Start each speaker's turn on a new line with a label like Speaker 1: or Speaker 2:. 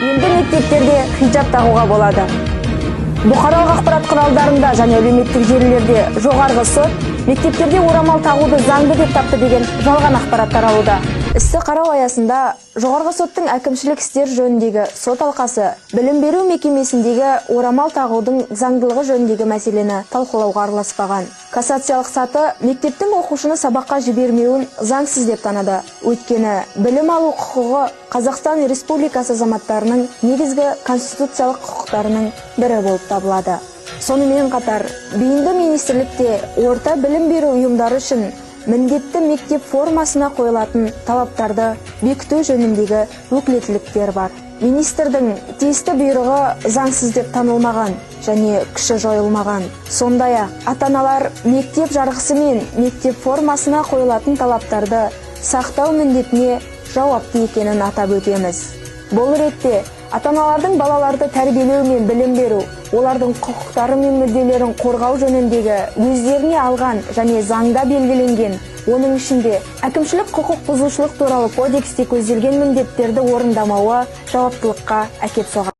Speaker 1: Енді мектептерде хиджаб тағуға болады. Бұқаралық ақпарат құралдарында және әлеуметтік желілерде жоғарғы сот мектептерде орамал тағуды заңды деп тапты деген жалған ақпарат таралуда. Істі қарау аясында жоғарғы соттың әкімшілік істер жөніндегі сот алқасы білім беру мекемесіндегі орамал тағудың заңдылығы жөніндегі мәселені талқылауға араласпаған. Кассациялық саты мектептің оқушыны сабаққа жібермеуін заңсыз деп таныды. Өйткені білім алу құқығы Қазақстан Республикасы азаматтарының негізгі конституциялық құқықтарының бірі болып табылады. Сонымен қатар, бейінді министрлікте орта білім беру ұйымдары үшін міндетті мектеп формасына қойылатын талаптарды бекіту жөніндегі өкілеттіктер бар. Министрдің тиісті бұйрығы заңсыз деп танылмаған және күші жойылмаған. Сондай-ақ, ата-аналар мектеп жарғысы мен мектеп формасына қойылатын талаптарды сақтау міндетіне жауапты екенін атап өтеміз. Бұл ретте ата-аналардың балаларды тәрбиелеу мен білім беру, олардың құқықтары мен мүдделерін қорғау жөніндегі өздеріне алған және заңда белгіленген, оның ішінде әкімшілік құқық бұзушылық туралы кодексте көзделген міндеттерді орындамауы жауаптылыққа әкеп соғады.